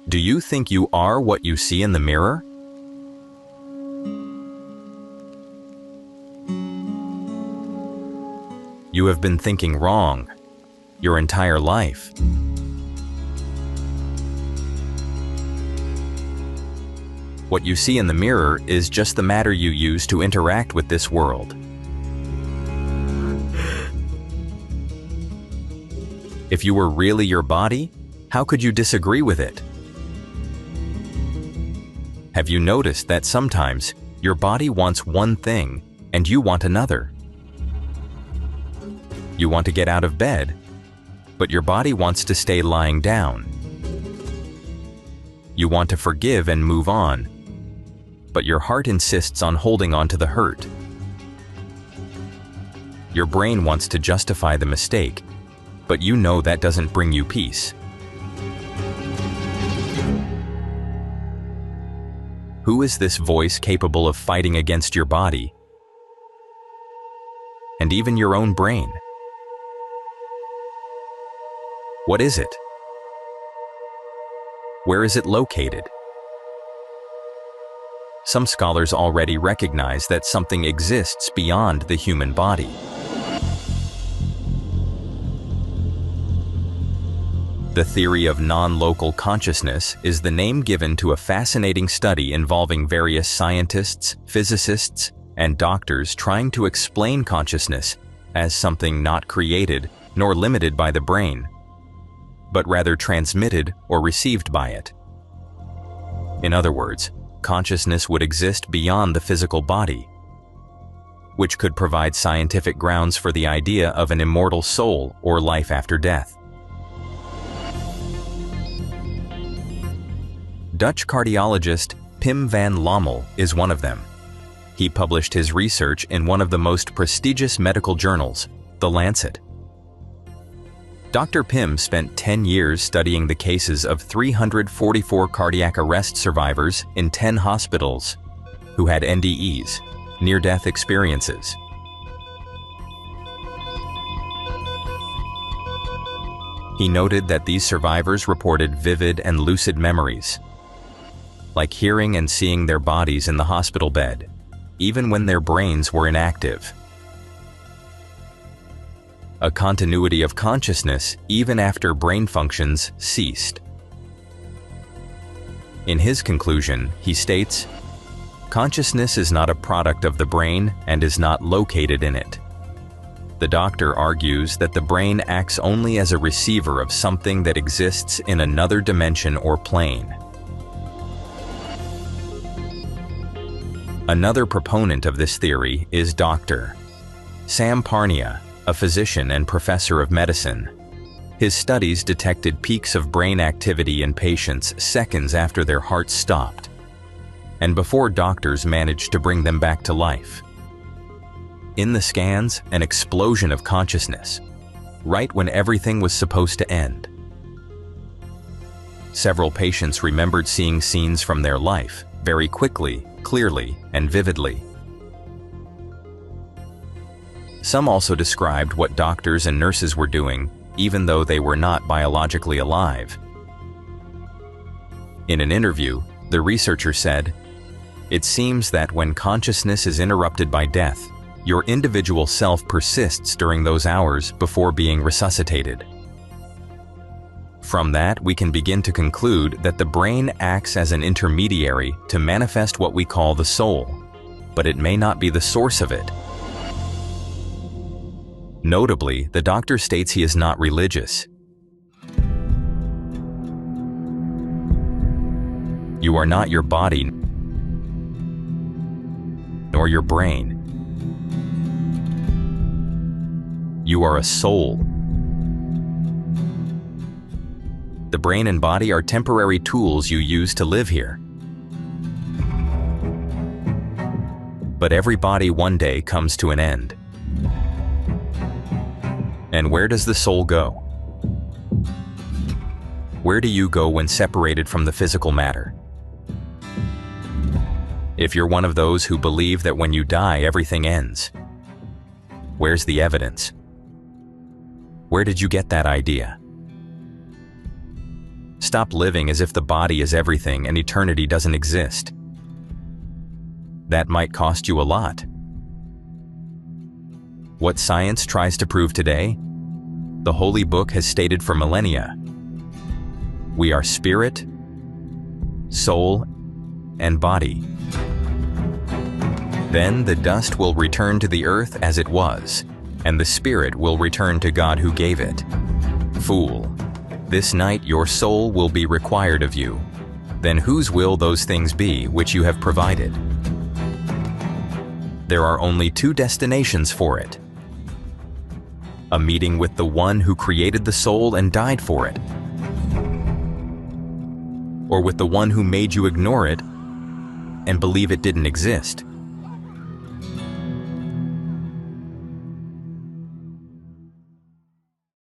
Do you think you are what you see in the mirror? You have been thinking wrong your entire life. What you see in the mirror is just the matter you use to interact with this world. If you were really your body, how could you disagree with it? Have you noticed that sometimes your body wants one thing and you want another? You want to get out of bed, but your body wants to stay lying down. You want to forgive and move on, but your heart insists on holding on to the hurt. Your brain wants to justify the mistake, but you know that doesn't bring you peace. Who is this voice capable of fighting against your body and even your own brain? What is it? Where is it located? Some scholars already recognize that something exists beyond the human body. The theory of non-local consciousness is the name given to a fascinating study involving various scientists, physicists, and doctors trying to explain consciousness as something not created nor limited by the brain, but rather transmitted or received by it. In other words, consciousness would exist beyond the physical body, which could provide scientific grounds for the idea of an immortal soul or life after death. Dutch cardiologist Pim van Lommel is one of them. He published his research in one of the most prestigious medical journals, The Lancet. Dr. Pim spent 10 years studying the cases of 344 cardiac arrest survivors in 10 hospitals who had NDEs, near-death experiences. He noted that these survivors reported vivid and lucid memories, like hearing and seeing their bodies in the hospital bed, even when their brains were inactive. A continuity of consciousness even after brain functions ceased. In his conclusion, he states, "Consciousness is not a product of the brain and is not located in it." The doctor argues that the brain acts only as a receiver of something that exists in another dimension or plane. Another proponent of this theory is Dr. Sam Parnia, a physician and professor of medicine. His studies detected peaks of brain activity in patients seconds after their hearts stopped, and before doctors managed to bring them back to life. In the scans, an explosion of consciousness, right when everything was supposed to end. Several patients remembered seeing scenes from their life very quickly, clearly, and vividly. Some also described what doctors and nurses were doing, even though they were not biologically alive. In an interview, the researcher said, "It seems that when consciousness is interrupted by death, your individual self persists during those hours before being resuscitated." From that, we can begin to conclude that the brain acts as an intermediary to manifest what we call the soul, but it may not be the source of it. Notably, the doctor states he is not religious. You are not your body, nor your brain. You are a soul. The brain and body are temporary tools you use to live here. But every body one day comes to an end. And where does the soul go? Where do you go when separated from the physical matter? If you're one of those who believe that when you die everything ends, where's the evidence? Where did you get that idea? stop living as if the body is everything and eternity doesn't exist. That might cost you a lot. What science tries to prove today, the Holy Book has stated for millennia. We are spirit, soul, and body. Then the dust will return to the earth as it was, and the spirit will return to God who gave it. Fool, this night your soul will be required of you. Then whose will those things be which you have provided? There are only two destinations for it. A meeting with the one who created the soul and died for it, or with the one who made you ignore it and believe it didn't exist.